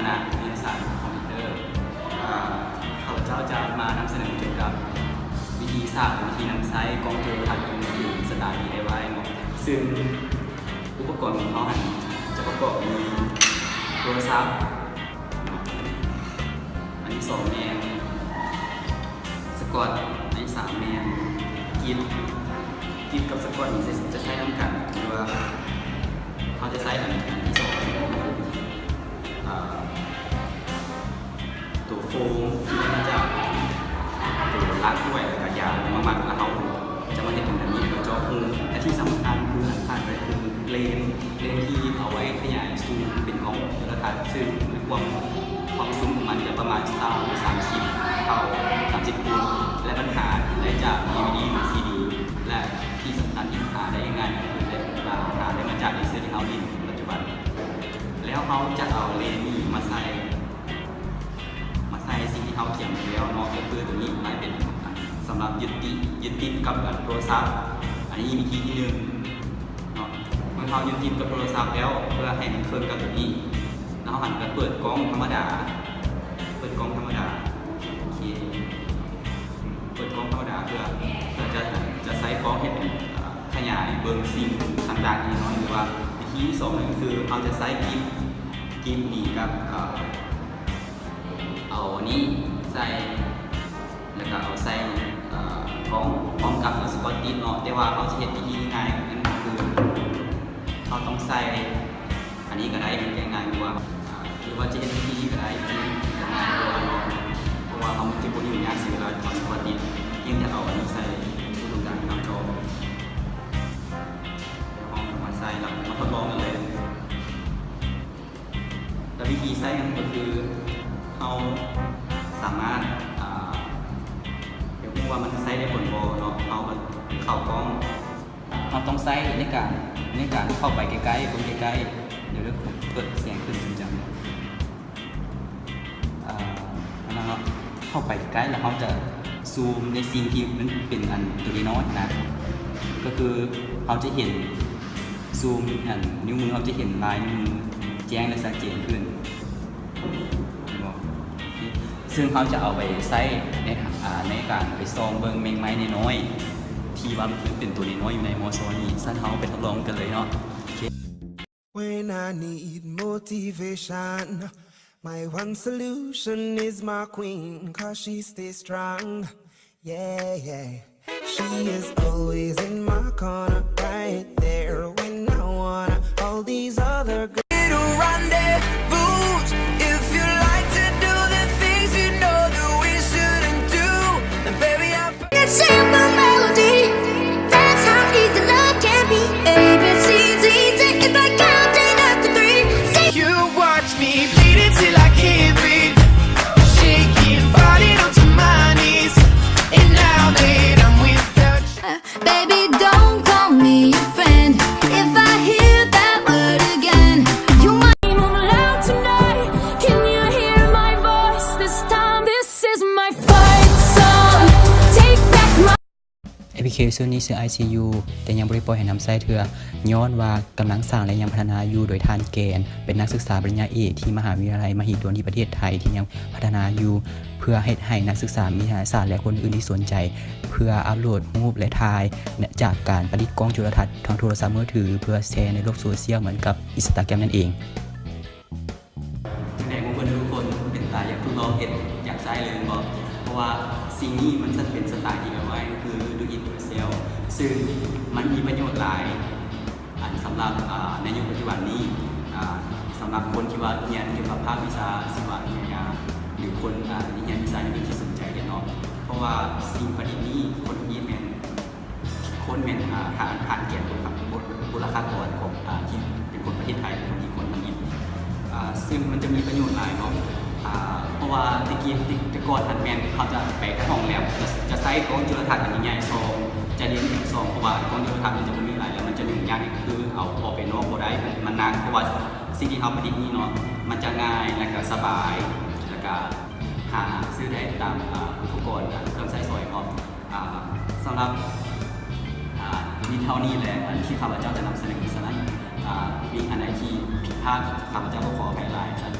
ณะวิทยาศาสตร์คอมพิวเตอร์ข้าพเจ้าจะมานำเสนอเกี่ยวกับวิธีสร้างวิธีนำใช้กล้องจุลทรรศน์เป็นสไตล์ DIY เนาะซึ่งอุปกรณ์ของเขาจะประกอบมีโทรศัพท์อันที่2แมนสกอตอันที่3แมนกิฟกับสกอตนี่จะใช้น้ำกันหรือว่าเขาจะใช้อันที่2ตัวโฟมที่มันจะตัวล้างถ้วยกับยามาหมักแล้วเขาจะมาเห็นแบบนี้กับจอคือและที่สำคัญคือผ่านไปคือเลนที่เอาไว้ขยายซูมเป็นกล้องจุลทรรศน์ซึ่งความซูมของมันจะประมาณ30 เท่า 30 คูณและปัญหาได้จาก DVD หรือ CD และที่สำคัญที่หาได้ง่ายคือหาได้มาจากในเสื้อที่เขาดินปัจจุบันแล้วเขาจะเอาเลนนี้มาใส่สิ่งที่เขาเขียนไปแล้วเนาะก็คือตัวนี้ไม่เป็นสำหรับยึดติดกับโทรศัพท์อันนี้มีที่1เนาะเมื่อเขายึดติดกับโทรศัพท์แล้วเพื่อให้มันเคลื่อนกับตัวนี้แล้วเขาหันไปเปิดกล้องธรรมดาโอเคเปิดกล้องธรรมดาเพื่อจะใช้กล้องให้เป็นขยายเบิ่งสิ่งต่างๆน้อยหรือว่าวิธีที่2นั่นก็คือเขาจะใช้กิฟดีกับเอาอันนี้ใส่แล้วก็เอาใส่พร้อมกับสกอตติเนาะแต่ว่าเขาจะเห็นวิธีง่ายนั่นคือเขาต้องใส่อันนี้ก็ได้ง่ายกว่าหรือว่าจะเห็นวิธีก็ได้ที่ง่ายกว่าเนาะเพราะว่าเขาจะพูดอยู่ยากสิเวลาตอนสกอตติเพียงแต่เอาอันนี้ใส่ตรงกลางน้ำจอห้องมาใส่แล้วมาทดลองกันเลยแล้ววิธีใส่ก็คือเราสามารถเดี๋ยวพูดว่ามันใช้ได้ผลโบเนาะเอาเข้ากล้องเราต้องใช้ในการเข้าไปใกล้ๆคนใกล้ๆเดี๋ยวเปิดเสียงขึ้นจริงจังนะครับเข้าไปใกล้แล้วเขาจะซูมในซีนที่มันเป็นอันตัวน้อยนะก็คือเขาจะเห็นซูมอันนิ้วมือเขาจะเห็นลายนิ้วมือแจ้งและชัดเจนขึ้นซึ่งเขาจะเอาไปใช้ในการไปซองเบิ้งเมงไม้น้อยที่ว่ามันเป็นตัวน้อยอยู่ในมอซอนี่สั้นเขาไปทดลองกันเลยเนาะ When I need motivation, my one solution is my queen, cause she stays strong. Yeah. She is always in my corner, right there when I wanna. All these other little rendezvous. If you like to do the things you know that we shouldn't do, then baby I'm That simple melody, that's how easy love can be. ABC's easy, it's like counting up to 3. Say you watch me bleed it till I can't breathe, shaking body onto my knees, and now that I'm without you. baby, don't call me your friend. If I hear that word again, you might move loud tonight. Can you hear my voice this time? This is my fight song. Take back my แอปพลิเคชันนี้ชื่อ ICU แต่ยังบริปล่อยให้นำใช้เถื่อย้อนว่ากำลังสร้างและยังพัฒนาอยู่โดยทานแกนเป็นนักศึกษาปริญญาเอกที่มหาวิทยาลัยมหิดลที่ประเทศไทยที่ยังพัฒนาอยู่เพื่อให้นักศึกษาวิทยาศาสตร์และคนอื่นที่สนใจเพื่ออัปโหลดรูปและถ่ายจากการประดิษฐ์กล้องจุลทรรศน์ทางโทรศัพท์มือถือเพื่อแชร์ในโลกโซเชียลเหมือนกับ Instagram นั่นเอง ในมุมคนทุกคนเป็นตาอยากทดลองเห็นอยากใช้เลยบอกเพราะว่าสิ่งนี้มันจะเป็นสไตล์ที่เอาไว้คือ do it yourself ซึ่งมันมีประโยชน์หลายสำหรับในยุคปัจจุบันนี้สำหรับคนที่ว่าเรียนเกี่ยวกับภาควิชาศิลปะวิทยาหรือคนที่เรียนวิชาที่สนใจเนาะเพราะว่าสิ่งประดิษฐ์นี้คนที่เป็นฐานเกียรติบุรคากรของที่เป็นคนประเทศไทยคนที่คนนี้ซึ่งมันจะมีประโยชน์หลายเนาะเพราะว่าตะกอนทันแมนเขาจะไปห้องแลบจะใช้กล้องจุลทรรศน์อันใหญ่ๆซองจะเรียนถึงซองเพราะว่ากล้องจุลทรรศน์มันจะมีหลายแล้วมันจะหนึ่งอย่างนี่คือเอาออกไปนอกก็ได้มันนานเพราะว่าสิ่งที่เขาประดิษฐ์นี้เนาะมันจะง่ายและก็สบายและก็หาซื้อได้ตามอุปกรณ์เครื่องใช้สอยเนาะสำหรับมีเท่านี้แหละที่ข้าพเจ้าจะนำเสนอฉะนั้นมีอันไหนที่ผิดพลาดข้าพเจ้าก็ขออภัยหลายครับ